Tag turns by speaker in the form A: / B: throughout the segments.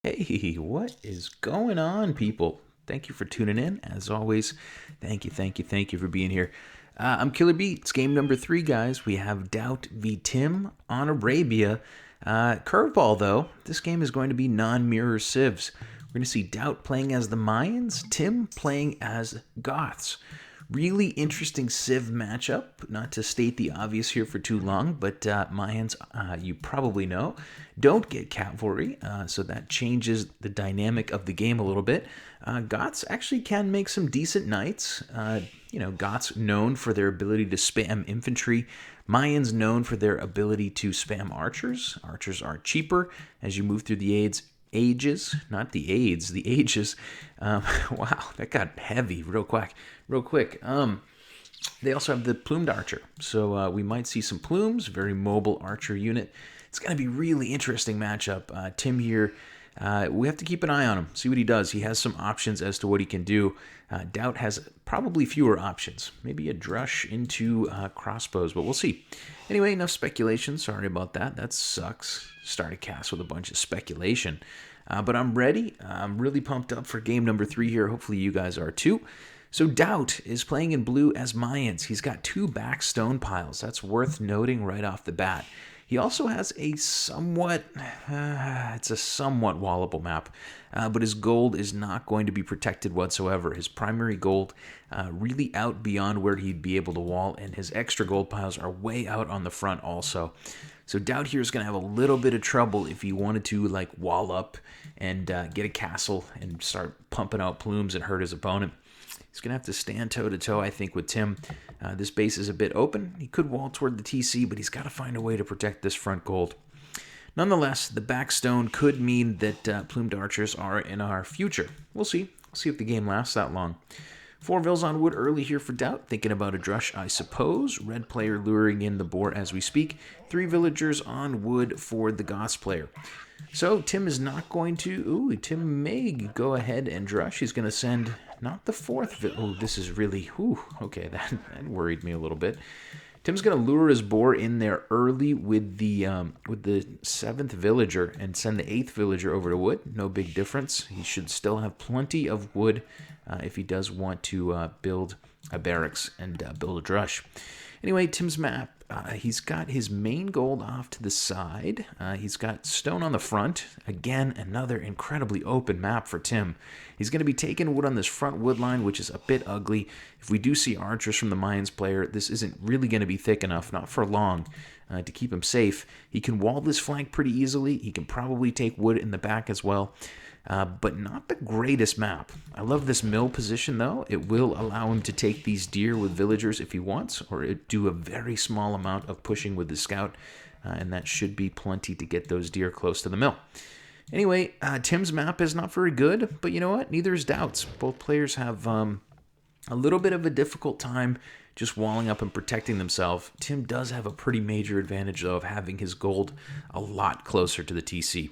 A: Hey, what is going on, people? Thank you for tuning in. As always, thank you for being here. I'm Killer Beats, game number 3, guys. We have Daut v Tim on Arabia. Curveball, though. This game is going to be non-mirror civs. We're going to see Daut playing as the Mayans, Tim playing as Goths. Really interesting Civ matchup. Not to state the obvious here for too long, but Mayans, you probably know, don't get cavalry, so that changes the dynamic of the game a little bit. Goths actually can make some decent knights. Goths known for their ability to spam infantry. Mayans known for their ability to spam archers. Archers are cheaper as you move through the ages, not the aids, the ages. Wow, that got heavy real quick. They also have the plumed archer, so we might see some plumes. Very mobile archer unit. It's going to be really interesting matchup. Tim here, we have to keep an eye on him, see what he does. He has some options as to what he can do. Daut has probably fewer options. Maybe a drush into crossbows, but we'll see. Anyway, enough speculation. Sorry about that. That sucks. Start a cast with a bunch of speculation. But I'm ready. I'm really pumped up for game number 3 here. Hopefully you guys are too. So Daut is playing in blue as Mayans. He's got 2 back stone piles. That's worth noting right off the bat. He also has a somewhat wallable map, but his gold is not going to be protected whatsoever. His primary gold really out beyond where he'd be able to wall, and his extra gold piles are way out on the front also. So Daut here is going to have a little bit of trouble if he wanted to wall up and get a castle and start pumping out plumes and hurt his opponent. He's going to have to stand toe-to-toe, I think, with Tim. This base is a bit open. He could wall toward the TC, but he's got to find a way to protect this front gold. Nonetheless, the backstone could mean that plumed archers are in our future. We'll see. We'll see if the game lasts that long. 4 vills on wood early here for Daut. Thinking about a drush, I suppose. Red player luring in the boar as we speak. 3 villagers on wood for the Goths player. So Tim is not going to... Ooh, Tim may go ahead and drush. He's going to send not the 4th... Oh, this is really... Ooh, okay, that worried me a little bit. Tim's going to lure his boar in there early with the 7th villager and send the 8th villager over to wood. No big difference. He should still have plenty of wood if he does want to build a barracks and build a drush. Anyway, Tim's map. He's got his main gold off to the side. He's got stone on the front. Again, another incredibly open map for Tim. He's going to be taking wood on this front wood line, which is a bit ugly. If we do see archers from the Mayans player, this isn't really going to be thick enough, not for long, to keep him safe. He can wall this flank pretty easily. He can probably take wood in the back as well. But not the greatest map. I love this mill position, though. It will allow him to take these deer with villagers if he wants, or do a very small amount of pushing with the scout, and that should be plenty to get those deer close to the mill. Anyway, Tim's map is not very good, but you know what? Neither is Daut's. Both players have a little bit of a difficult time just walling up and protecting themselves. Tim does have a pretty major advantage, though, of having his gold a lot closer to the TC.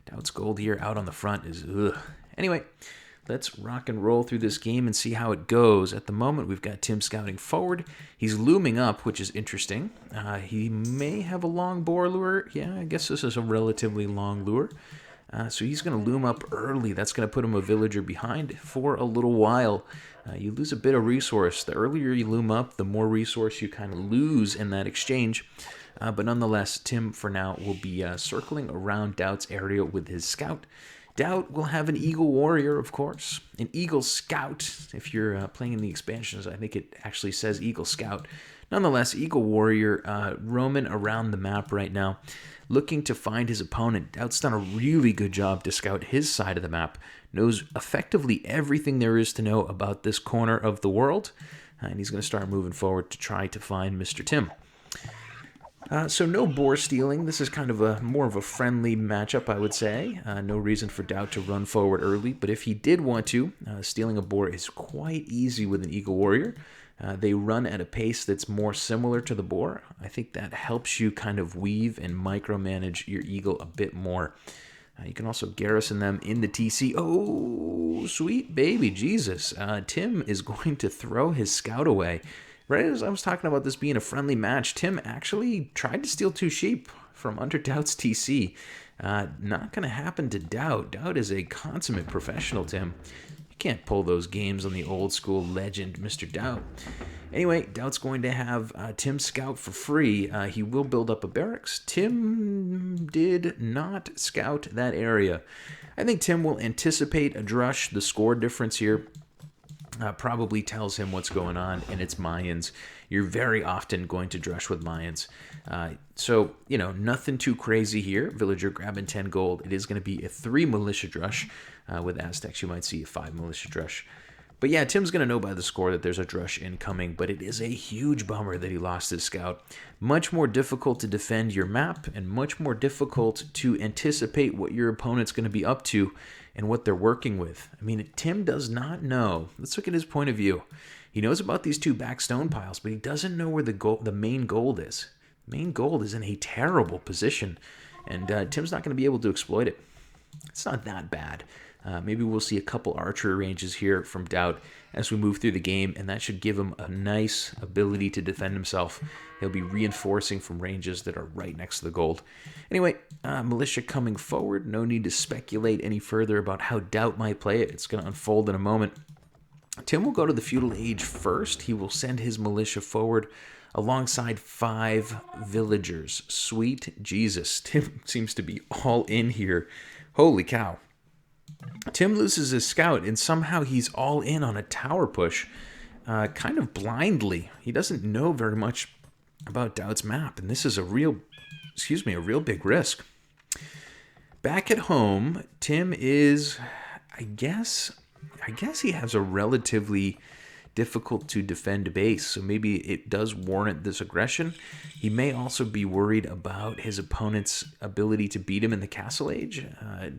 A: Daut's gold here out on the front is ugh. Anyway, let's rock and roll through this game and see how it goes. At the moment, we've got Tim scouting forward. He's looming up, which is interesting. He may have a long boar lure. Yeah, I guess this is a relatively long lure. So he's going to loom up early. That's going to put him a villager behind for a little while. You lose a bit of resource. The earlier you loom up, the more resource you kind of lose in that exchange. But nonetheless, Tim, for now, will be circling around Daut's area with his scout. Daut will have an Eagle Warrior, of course. An Eagle Scout. If you're playing in the expansions, I think it actually says Eagle Scout. Nonetheless, Eagle Warrior roaming around the map right now, looking to find his opponent. Daut's done a really good job to scout his side of the map. Knows effectively everything there is to know about this corner of the world. And he's going to start moving forward to try to find Mr. Tim. So no boar stealing. This is kind of more of a friendly matchup, I would say. No reason for Daut to run forward early, but if he did want to, stealing a boar is quite easy with an Eagle Warrior. They run at a pace that's more similar to the boar. I think that helps you kind of weave and micromanage your eagle a bit more. You can also garrison them in the TC. Oh, sweet baby Jesus. Tim is going to throw his scout away. Right as I was talking about this being a friendly match, Tim actually tried to steal 2 sheep from under Daut's TC. Not going to happen to Daut. Daut is a consummate professional, Tim. You can't pull those games on the old school legend, Mr. Daut. Anyway, Daut's going to have Tim scout for free. He will build up a barracks. Tim did not scout that area. I think Tim will anticipate a drush. The score difference here probably tells him what's going on, and it's Mayans. You're very often going to drush with Mayans. So, nothing too crazy here. Villager grabbing 10 gold. It is going to be a 3 militia drush. With Aztecs, you might see a 5 militia drush. But yeah, Tim's going to know by the score that there's a drush incoming, but it is a huge bummer that he lost his scout. Much more difficult to defend your map, and much more difficult to anticipate what your opponent's going to be up to and what they're working with. I mean, Tim does not know. Let's look at his point of view. He knows about these 2 back stone piles, but he doesn't know where the main gold is. Main gold is in a terrible position, and Tim's not going to be able to exploit it. It's not that bad. Maybe we'll see a couple archery ranges here from Daut as we move through the game, and that should give him a nice ability to defend himself. He'll be reinforcing from ranges that are right next to the gold. Anyway, militia coming forward. No need to speculate any further about how Daut might play it. It's going to unfold in a moment. Tim will go to the feudal age first. He will send his militia forward alongside 5 villagers. Sweet Jesus. Tim seems to be all in here. Holy cow. Tim loses his scout, and somehow he's all in on a tower push, kind of blindly. He doesn't know very much about Daut's map, and this is a real big risk. Back at home, Tim is, I guess he has a relatively difficult to defend base, so maybe it does warrant this aggression. He may also be worried about his opponent's ability to beat him in the Castle Age.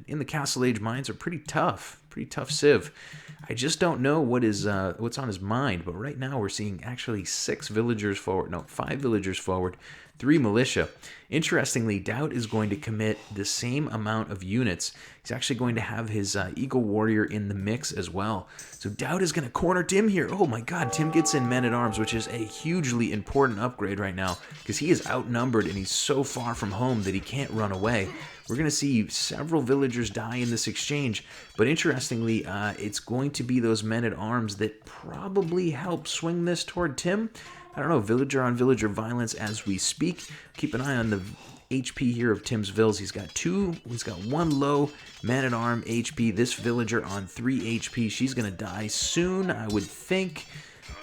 A: In the Castle Age, mines are pretty tough civ. I just don't know what's on his mind, but right now we're seeing actually 5 villagers forward, 3 militia. Interestingly, Daut is going to commit the same amount of units. He's actually going to have his Eagle Warrior in the mix as well. So Daut is going to corner Tim here. Oh my god, Tim gets in Men-at-Arms, which is a hugely important upgrade right now because he is outnumbered and he's so far from home that he can't run away. We're going to see several villagers die in this exchange, but interestingly, it's going to be those Men-at-Arms that probably help swing this toward Tim. I don't know, villager on villager violence as we speak. Keep an eye on the HP here of Tim's vills. He's got 1 low Man-at-Arm HP. This villager on 3 HP. She's going to die soon, I would think.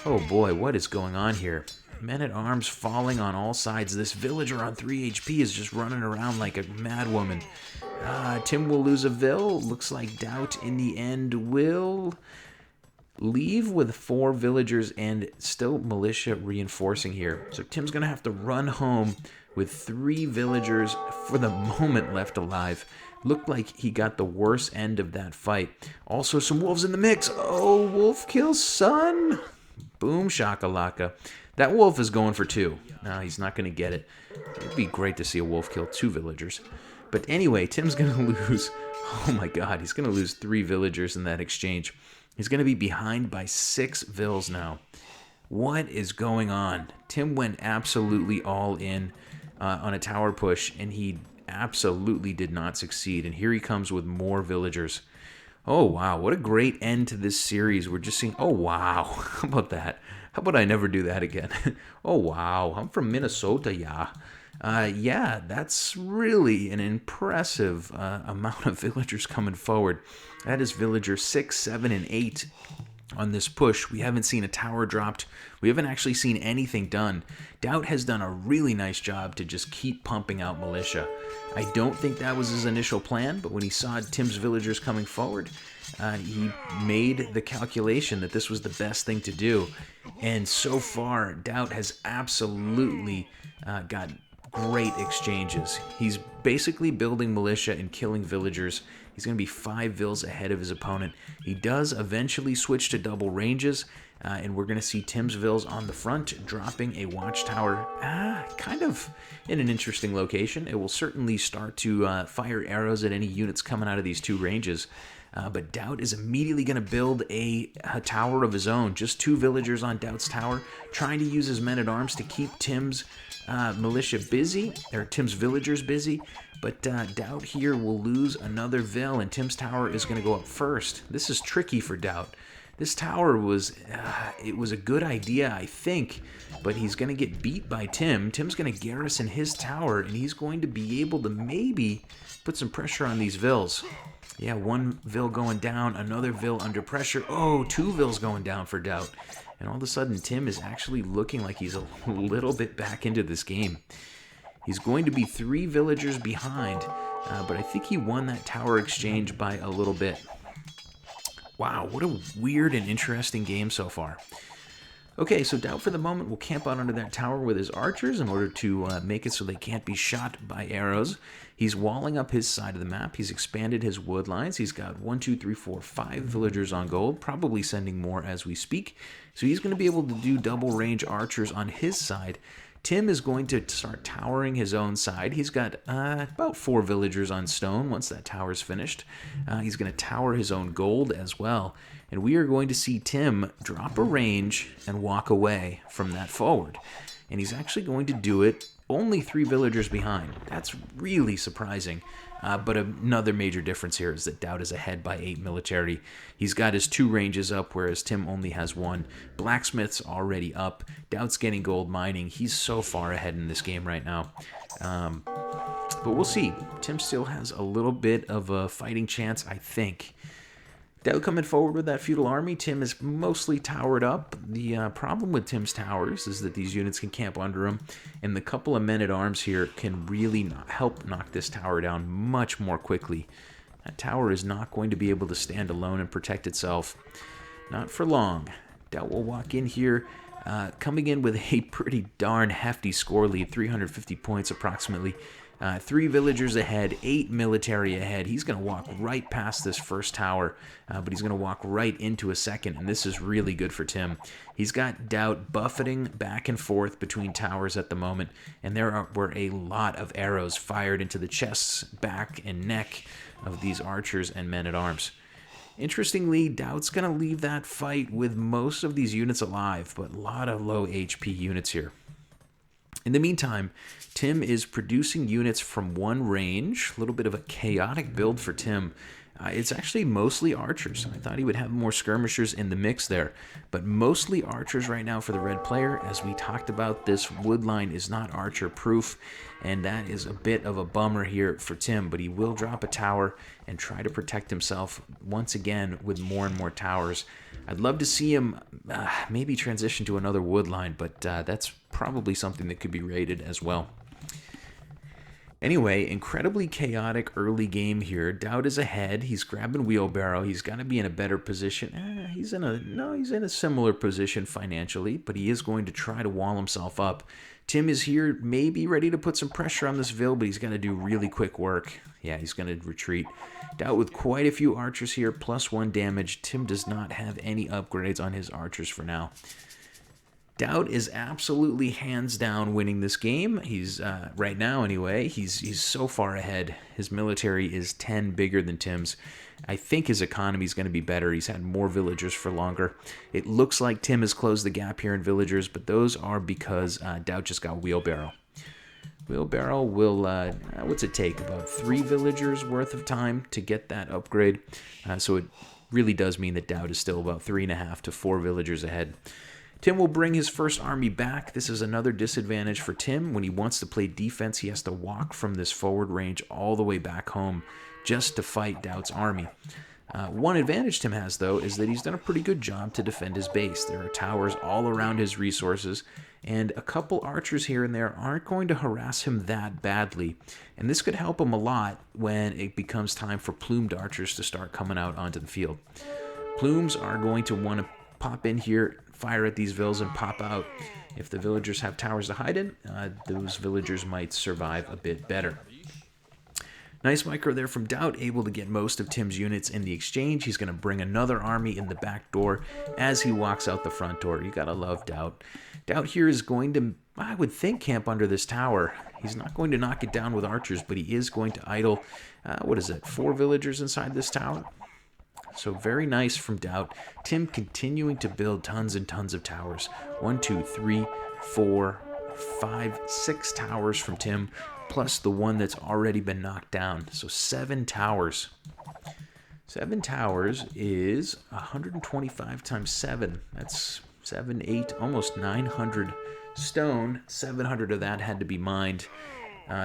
A: Oh boy, what is going on here? Men-at-Arms falling on all sides. This villager on 3 HP is just running around like a madwoman. Tim will lose a vill. Looks like Daut in the end will leave with 4 villagers and still militia reinforcing here. So Tim's going to have to run home with 3 villagers for the moment left alive. Looked like he got the worst end of that fight. Also some wolves in the mix. Oh, wolf kills son. Boom shakalaka. That wolf is going for 2. No, he's not going to get it. It'd be great to see a wolf kill 2 villagers. But anyway, Tim's going to lose... Oh my god, he's going to lose 3 villagers in that exchange. He's going to be behind by 6 vills now. What is going on? Tim went absolutely all in on a tower push, and he absolutely did not succeed. And here he comes with more villagers. Oh, wow. What a great end to this series. We're just seeing... Oh, wow. How about that? How about I never do that again? Oh, wow. I'm from Minnesota, yeah. Yeah, that's really an impressive amount of villagers coming forward. That is villager 6, 7, and 8 on this push. We haven't seen a tower dropped. We haven't actually seen anything done. Daut has done a really nice job to just keep pumping out militia. I don't think that was his initial plan, but when he saw Tim's villagers coming forward, he made the calculation that this was the best thing to do. And so far, Daut has absolutely got great exchanges. He's basically building militia and killing villagers. He's going to be 5 vills ahead of his opponent. He does eventually switch to double ranges, and we're going to see Tim's vills on the front, dropping a watchtower kind of in an interesting location. It will certainly start to fire arrows at any units coming out of these 2 ranges. But Daut is immediately going to build a tower of his own. Just 2 villagers on Daut's tower, trying to use his men-at-arms to keep Tim's militia busy, or Tim's villagers busy, but Daut here will lose another vill, and Tim's tower is going to go up first. This is tricky for Daut. This tower was, it was a good idea, I think, but he's going to get beat by Tim. Tim's going to garrison his tower, and he's going to be able to maybe put some pressure on these vills. Yeah, one vill going down, another vill under pressure. Oh, two vills going down for Daut. And all of a sudden, Tim is actually looking like he's a little bit back into this game. He's going to be 3 villagers behind, but I think he won that tower exchange by a little bit. Wow, what a weird and interesting game so far. Okay, so Daut for the moment will camp out under that tower with his archers in order to make it so they can't be shot by arrows. He's walling up his side of the map. He's expanded his wood lines. He's got 1, 2, 3, 4, 5 villagers on gold, probably sending more as we speak. So he's going to be able to do double range archers on his side. Tim is going to start towering his own side. He's got about 4 villagers on stone once that tower's finished. He's going to tower his own gold as well. And we are going to see Tim drop a range and walk away from that forward. And he's actually going to do it only 3 villagers behind. That's really surprising. But another major difference here is that Daut is ahead by 8 military. He's got his 2 ranges up, whereas Tim only has 1. Blacksmith's already up. Daut's getting gold mining. He's so far ahead in this game right now. But we'll see. Tim still has a little bit of a fighting chance, I think. Daut coming forward with that feudal army. Tim is mostly towered up. The problem with Tim's towers is that these units can camp under him, and the couple of men-at-arms here can really help knock this tower down much more quickly. That tower is not going to be able to stand alone and protect itself. Not for long. Daut will walk in here, coming in with a pretty darn hefty score lead, 350 points approximately. 3 villagers ahead, 8 military ahead. He's going to walk right past this first tower, but he's going to walk right into a second, and this is really good for Tim. He's got Daut buffeting back and forth between towers at the moment, and there were a lot of arrows fired into the chests, back, and neck of these archers and men-at-arms. Interestingly, Daut's going to leave that fight with most of these units alive, but a lot of low HP units here. In the meantime, Tim is producing units from one range, a little bit of a chaotic build for Tim. It's actually mostly archers. I thought he would have more skirmishers in the mix there, but mostly archers right now for the red player. As we talked about, this wood line is not archer proof, and that is a bit of a bummer here for Tim, but he will drop a tower and try to protect himself once again with more and more towers. I'd love to see him maybe transition to another wood line, but that's probably something that could be rated as well. Anyway, incredibly chaotic early game here. Daut is ahead. He's grabbing wheelbarrow. He's got to be in a better position. He's in a similar position financially, but he is going to try to wall himself up. Tim is here, maybe ready to put some pressure on this vill, but he's going to do really quick work. Yeah, he's going to retreat. Daut with quite a few archers here, +1 damage. Tim does not have any upgrades on his archers for now. Daut is absolutely hands down winning this game. He's, right now anyway, he's so far ahead. His military is 10 bigger than Tim's. I think his economy is going to be better. He's had more villagers for longer. It looks like Tim has closed the gap here in villagers, but those are because Daut just got wheelbarrow. Wheelbarrow will, what's it take? About 3 villagers worth of time to get that upgrade. So it really does mean that Daut is still about 3.5 to 4 villagers ahead. Tim will bring his first army back. This is another disadvantage for Tim. When he wants to play defense, he has to walk from this forward range all the way back home just to fight Daut's army. One advantage Tim has, though, is that he's done a pretty good job to defend his base. There are towers all around his resources, and a couple archers here and there aren't going to harass him that badly. And this could help him a lot when it becomes time for plumed archers to start coming out onto the field. Plumes are going to want to pop in here, fire at these vills, and pop out. If the villagers have towers to hide in, those villagers might survive a bit better. Nice micro there from Daut, able to get most of Tim's units in the exchange. He's going to bring another army in the back door as he walks out the front door. You gotta love Daut. Daut here is going to, I would think, camp under this tower. He's not going to knock it down with archers, but he is going to idle, 4 villagers inside this tower? So very nice from Daut. Tim continuing to build tons and tons of towers. 1, 2, 3, 4, 6 towers from Tim, plus the one that's already been knocked down. So 7 towers. 7 towers is 125 times 7. That's 7, 8, almost 900 stone. 700 of that had to be mined.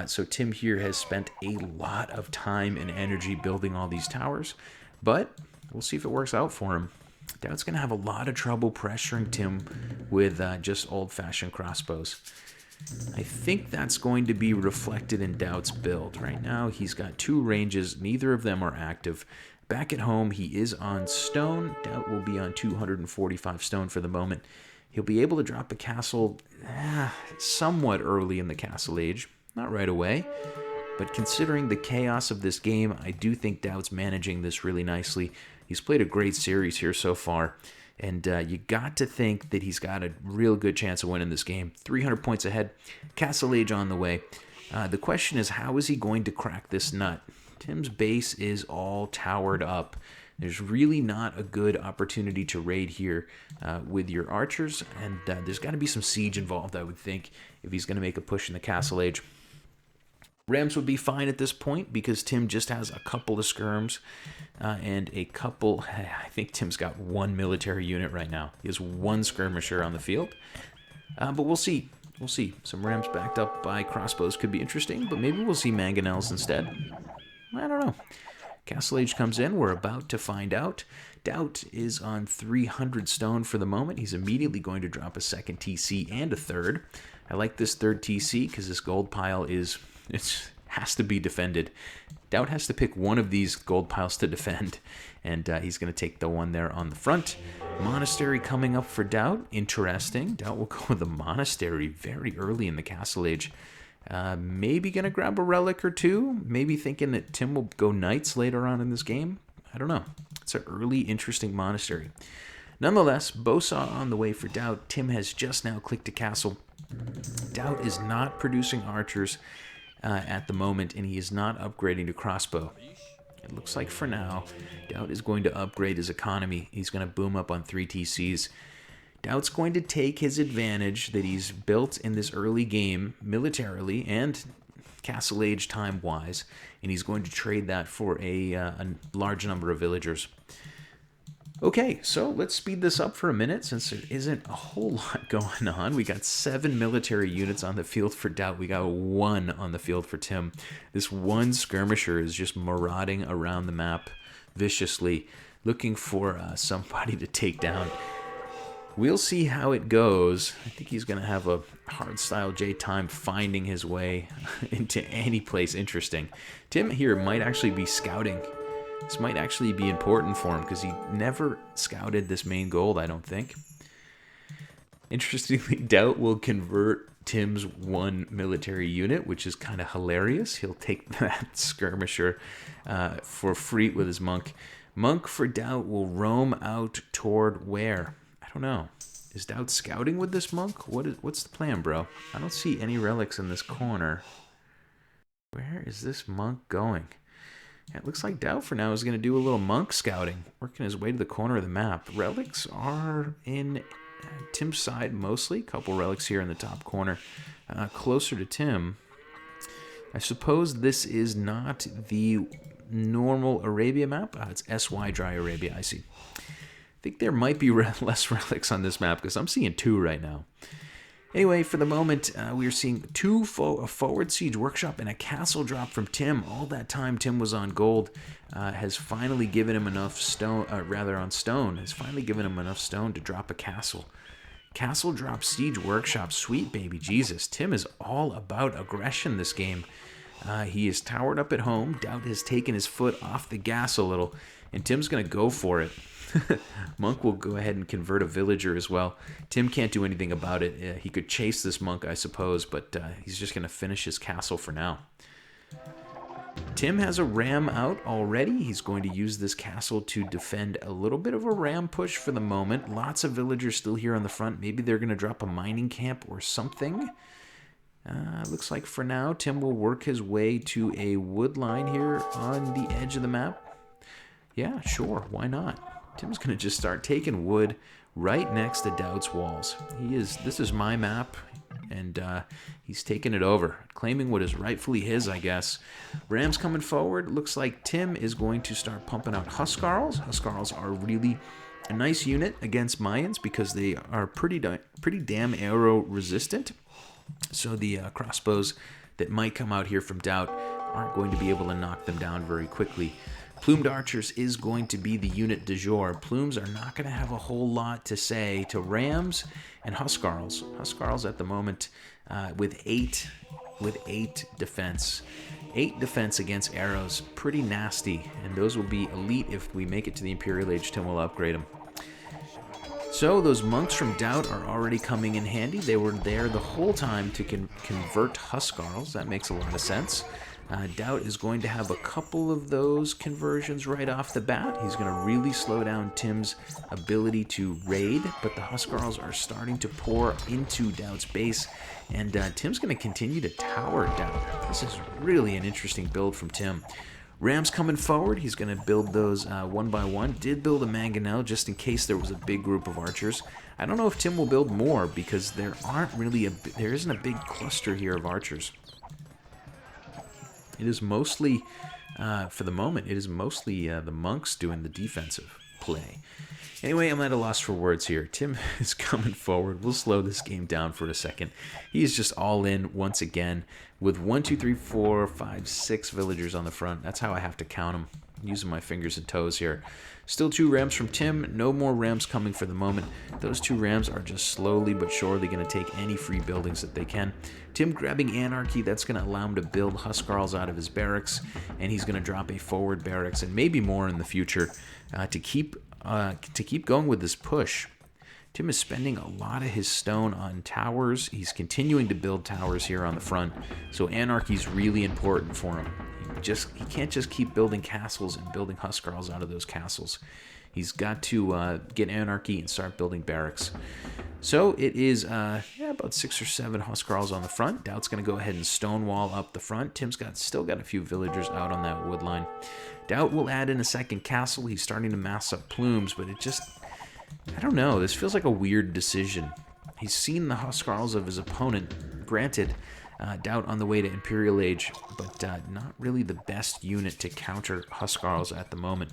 A: So Tim here has spent a lot of time and energy building all these towers, but we'll see if it works out for him. Daut's going to have a lot of trouble pressuring Tim with just old-fashioned crossbows. I think that's going to be reflected in Daut's build. Right now, he's got 2 ranges. Neither of them are active. Back at home, he is on stone. Daut will be on 245 stone for the moment. He'll be able to drop a castle somewhat early in the castle age. Not right away, but considering the chaos of this game, I do think Daut's managing this really nicely. He's played a great series here so far, and you got to think that he's got a real good chance of winning this game. 300 points ahead, castle age on the way. The question is, how is he going to crack this nut? Tim's base is all towered up. There's really not a good opportunity to raid here with your archers, and there's got to be some siege involved, I would think, if he's going to make a push in the castle age. Rams would be fine at this point because Tim just has a couple of skirms and a couple. I think Tim's got 1 military unit right now. He has 1 skirmisher on the field, but we'll see. We'll see. Some Rams backed up by crossbows could be interesting, but maybe we'll see mangonels instead. I don't know. Castle Age comes in. We're about to find out. Daut is on 300 stone for the moment. He's immediately going to drop a second TC and a third. I like this third TC because this gold pile has to be defended. Daut has to pick one of these gold piles to defend, and he's going to take the one there on the front. Monastery coming up for Daut. Interesting. Daut will go with the monastery very early in the castle age. Maybe going to grab a relic or two. Maybe thinking that Tim will go knights later on in this game. I don't know. It's an early, interesting monastery. Nonetheless, Bowsaw on the way for Daut. Tim has just now clicked a castle. Daut is not producing archers at the moment, and he is not upgrading to crossbow. It looks like for now, Daut is going to upgrade his economy. He's going to boom up on 3 TCs. Daut's going to take his advantage that he's built in this early game militarily and castle age time-wise, and he's going to trade that for a large number of villagers. Okay, so let's speed this up for a minute since there isn't a whole lot going on. We got 7 military units on the field for Daut. We got 1 on the field for Tim. This 1 skirmisher is just marauding around the map viciously, looking for somebody to take down. We'll see how it goes. I think he's going to have a hard-style J time finding his way into any place interesting. Tim here might actually be scouting. This might actually be important for him because he never scouted this main gold, I don't think. Interestingly, Daut will convert Tim's 1 military unit, which is kind of hilarious. He'll take that skirmisher for free with his monk. Monk for Daut will roam out toward where? I don't know. Is Daut scouting with this monk? What's the plan, bro? I don't see any relics in this corner. Where is this monk going? Yeah, it looks like Daut for now is going to do a little monk scouting, working his way to the corner of the map. Relics are in Tim's side mostly. A couple relics here in the top corner, closer to Tim. I suppose this is not the normal Arabia map. It's SY Dry Arabia, I see. I think there might be less relics on this map because I'm seeing 2 right now. Anyway, for the moment, we are seeing a forward siege workshop and a castle drop from Tim. All that time Tim was on gold has finally given him enough stone, has finally given him enough stone to drop a castle. Castle drop siege workshop, sweet baby Jesus. Tim is all about aggression this game. He is towered up at home. Daut has taken his foot off the gas a little, and Tim's going to go for it. Monk will go ahead and convert a villager as well. Tim can't do anything about it. He could chase this monk, I suppose, but he's just going to finish his castle for now. Tim has a ram out already. He's going to use this castle to defend a little bit of a ram push for the moment. Lots of villagers still here on the front. Maybe they're going to drop a mining camp or something. Looks like for now, Tim will work his way to a wood line here on the edge of the map. Yeah, sure. Why not? Tim's going to just start taking wood right next to Daut's walls. This is my map. and he's taking it over, claiming what is rightfully his, I guess. Rams coming forward. Looks like Tim is going to start pumping out Huskarls. Huskarls are really a nice unit against Mayans because they are pretty damn arrow resistant. So the crossbows that might come out here from Daut aren't going to be able to knock them down very quickly. Plumed archers is going to be the unit du jour. Plumes are not going to have a whole lot to say to Rams and Huskarls. Huskarls at the moment with eight defense. 8 defense against arrows, pretty nasty, and those will be elite if we make it to the Imperial Age. Tim will upgrade them. So those monks from Daut are already coming in handy. They were there the whole time to convert Huskarls. That makes a lot of sense. Daut is going to have a couple of those conversions right off the bat. He's going to really slow down Tim's ability to raid, but the Huskarls are starting to pour into Daut's base, and Tim's going to continue to tower Daut. This is really an interesting build from Tim. Rams coming forward. He's going to build those one by one. Did build a mangonel just in case there was a big group of archers. I don't know if Tim will build more because there isn't a big cluster here of archers. It is mostly, for the moment, it is mostly the monks doing the defensive play. Anyway, I'm at a loss for words here. Tim is coming forward. We'll slow this game down for a second. He is just all in once again with 1, 2, 3, 4, 5, 6 villagers on the front. That's how I have to count them. I'm using my fingers and toes here. Still 2 rams from Tim. No more rams coming for the moment. Those 2 rams are just slowly but surely going to take any free buildings that they can. Tim grabbing Anarchy. That's going to allow him to build Huskarls out of his barracks, and he's going to drop a forward barracks and maybe more in the future to keep going with this push. Tim is spending a lot of his stone on towers. He's continuing to build towers here on the front, so Anarchy is really important for him. He can't just keep building castles and building Huskarls out of those castles. He's got to get Anarchy and start building barracks. So it is about 6 or 7 Huskarls on the front. Daut's going to go ahead and stonewall up the front. Tim's still got a few villagers out on that wood line. Daut will add in a second castle. He's starting to mass up plumes, but I don't know. This feels like a weird decision. He's seen the Huskarls of his opponent. Granted, Daut on the way to Imperial Age, but not really the best unit to counter Huskarls at the moment.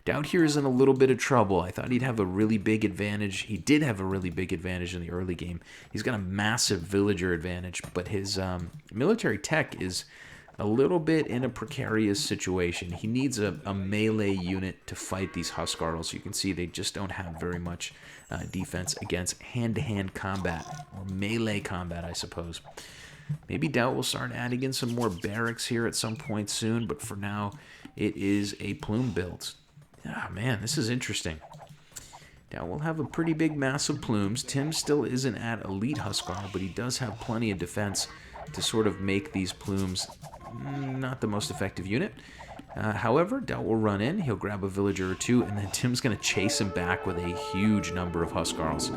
A: Daut here is in a little bit of trouble. I thought he'd have a really big advantage. He did have a really big advantage in the early game. He's got a massive villager advantage, but his military tech is a little bit in a precarious situation. He needs a melee unit to fight these Huskarls. You can see they just don't have very much defense against hand-to-hand combat, or melee combat, I suppose. Maybe Daut will start adding in some more barracks here at some point soon, but for now, it is a plume build. Ah, man, this is interesting. Daut will have a pretty big mass of plumes. Tim still isn't at elite Huskarl, but he does have plenty of defense to sort of make these plumes not the most effective unit. However, Daut will run in, he'll grab a villager or 2, and then Tim's going to chase him back with a huge number of Huskarls.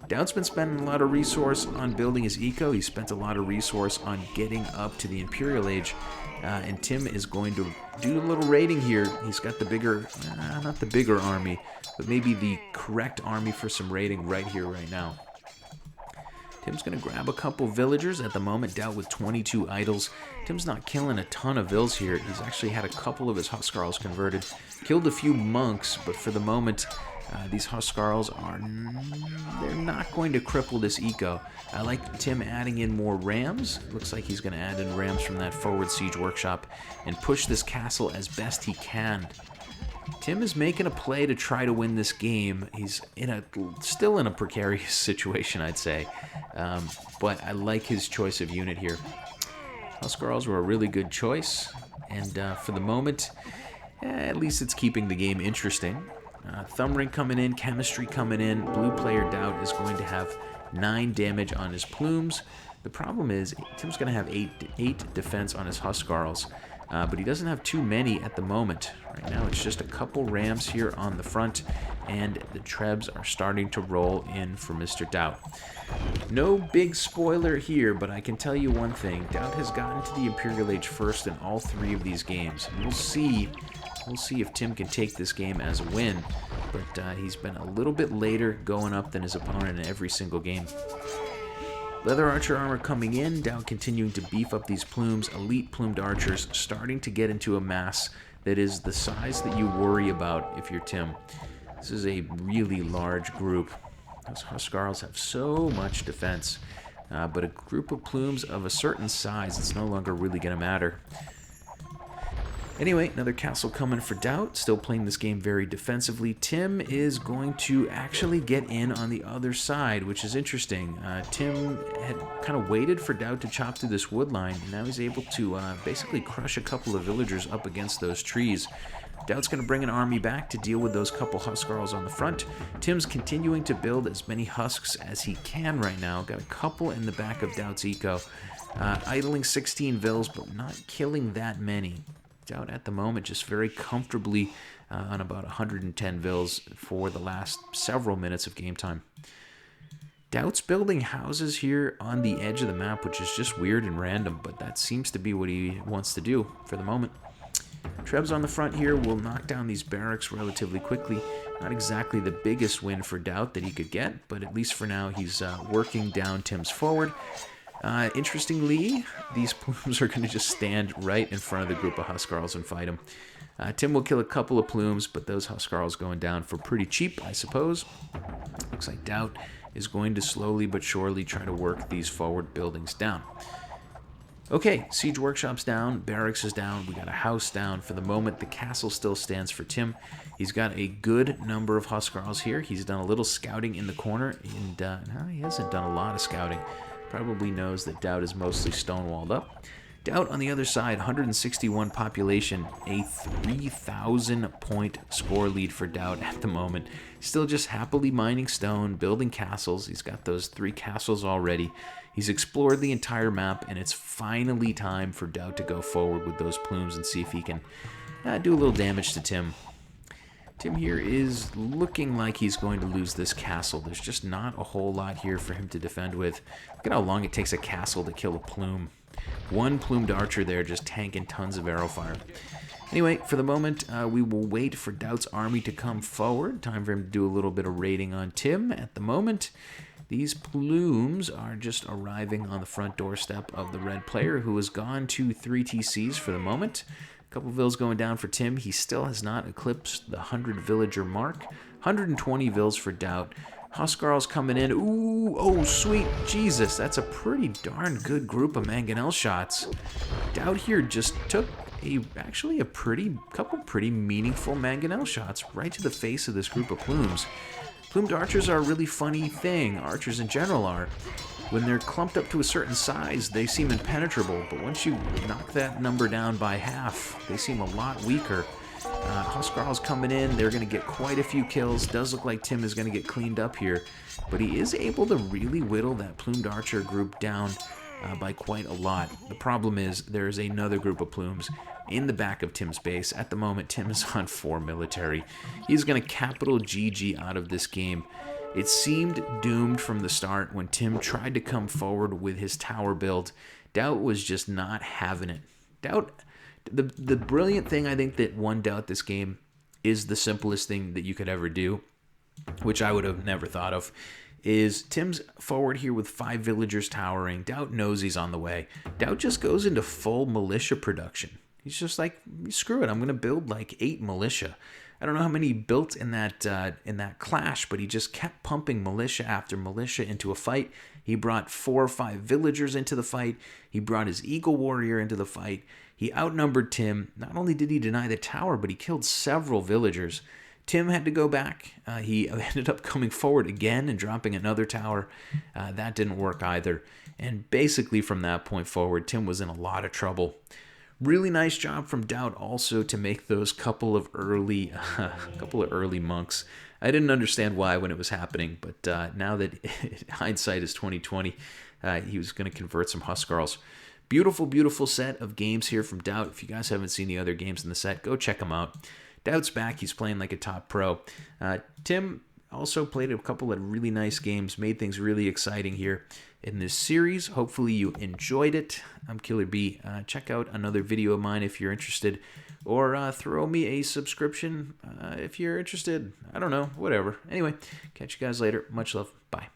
A: Daut's been spending a lot of resource on building his eco. He spent a lot of resource on getting up to the Imperial Age, and Tim is going to do a little raiding here. He's got the bigger, not the bigger army, but maybe the correct army for some raiding right here, right now. Tim's going to grab a couple villagers at the moment. Daut with 22 idols. Tim's not killing a ton of vills here. He's actually had a couple of his Huskarls converted. Killed a few monks, but for the moment, these Huskarls they're not going to cripple this eco. I like Tim adding in more rams. Looks like he's going to add in rams from that forward siege workshop and push this castle as best he can. Tim is making a play to try to win this game. He's still in a precarious situation, I'd say. But I like his choice of unit here. Huskarls were a really good choice. And for the moment, at least it's keeping the game interesting. Thumb ring coming in, chemistry coming in. Blue player Daut is going to have 9 damage on his plumes. The problem is Tim's going to have 8 defense on his Huskarls. But he doesn't have too many at the moment. Right now it's just a couple rams here on the front, and the trebs are starting to roll in for Mr. Daut. No big spoiler here, but I can tell you one thing. Daut has gotten to the Imperial Age first in all 3 of these games. We'll see if Tim can take this game as a win, but he's been a little bit later going up than his opponent in every single game. Leather archer armor coming in, Daut continuing to beef up these plumes. Elite plumed archers starting to get into a mass that is the size that you worry about if you're Tim. This is a really large group. Those Huskarls have so much defense, but a group of plumes of a certain size, it's no longer really going to matter. Anyway, another castle coming for Daut, still playing this game very defensively. Tim is going to actually get in on the other side, which is interesting. Tim had kind of waited for Daut to chop through this wood line, and now he's able to basically crush a couple of villagers up against those trees. Daut's going to bring an army back to deal with those couple Huskarls on the front. Tim's continuing to build as many husks as he can right now. Got a couple in the back of Daut's eco. Idling 16 vills, but not killing that many. Daut at the moment just very comfortably on about 110 vills for the last several minutes of game time. Daut's building houses here on the edge of the map, which is just weird and random, but that seems to be what he wants to do for the moment. Trebs on the front here will knock down these barracks relatively quickly. Not exactly the biggest win for Daut that he could get, but at least for now he's working down Tim's forward. Interestingly, these plumes are going to just stand right in front of the group of Huskarls and fight them. Tim will kill a couple of plumes, but those Huskarls going down for pretty cheap, I suppose. Looks like Daut is going to slowly but surely try to work these forward buildings down. Okay, siege workshop's down, barracks is down, we got a house down. For the moment, the castle still stands for Tim. He's got a good number of Huskarls here. He's done a little scouting in the corner, and he hasn't done a lot of scouting. Probably knows that Daut is mostly stonewalled up. Daut on the other side, 161 population, a 3,000 point score lead for Daut at the moment. Still just happily mining stone, building castles. He's got those 3 castles already. He's explored the entire map, and it's finally time for Daut to go forward with those plumes and see if he can do a little damage to Tim. Tim here is looking like he's going to lose this castle. There's just not a whole lot here for him to defend with. Look at how long it takes a castle to kill a plume. One plumed archer there just tanking tons of arrow fire. Anyway, for the moment, we will wait for Daut's army to come forward. Time for him to do a little bit of raiding on Tim at the moment. These plumes are just arriving on the front doorstep of the red player, who has gone to 3 TCs for the moment. A couple vills going down for Tim. He still has not eclipsed the 100 villager mark. 120 vills for Daut. Huskarls coming in. Ooh, oh, sweet Jesus. That's a pretty darn good group of mangonel shots. Daut here just took actually a couple pretty meaningful mangonel shots right to the face of this group of plumes. Plumed archers are a really funny thing. Archers in general are. When they're clumped up to a certain size, they seem impenetrable, but once you knock that number down by half, they seem a lot weaker. Huskarl's coming in. They're going to get quite a few kills. Does look like Tim is going to get cleaned up here, but he is able to really whittle that plumed archer group down by quite a lot. The problem is there is another group of plumes in the back of Tim's base. At the moment, Tim is on 4 military. He's going to capital GG out of this game. It seemed doomed from the start when Tim tried to come forward with his tower build. Daut was just not having it. Daut, the brilliant thing I think that won Daut this game is the simplest thing that you could ever do, which I would have never thought of, is Tim's forward here with 5 villagers towering. Daut knows he's on the way. Daut just goes into full militia production. He's just like, screw it, I'm going to build like 8 militia. I don't know how many he built in that clash, but he just kept pumping militia after militia into a fight. He brought 4 or 5 villagers into the fight. He brought his eagle warrior into the fight. He outnumbered Tim. Not only did he deny the tower, but he killed several villagers. Tim had to go back. He ended up coming forward again and dropping another tower. That didn't work either. And basically from that point forward, Tim was in a lot of trouble. Really nice job from Daut also to make those couple of early monks. I didn't understand why when it was happening, but now that hindsight is 2020, he was going to convert some Huskarls. Beautiful, beautiful set of games here from Daut. If you guys haven't seen the other games in the set, go check them out. Daut's back. He's playing like a top pro. Tim also played a couple of really nice games, made things really exciting here in this series. Hopefully you enjoyed it. I'm Killer B. Check out another video of mine if you're interested, or throw me a subscription if you're interested. I don't know, whatever. Anyway, catch you guys later. Much love. Bye.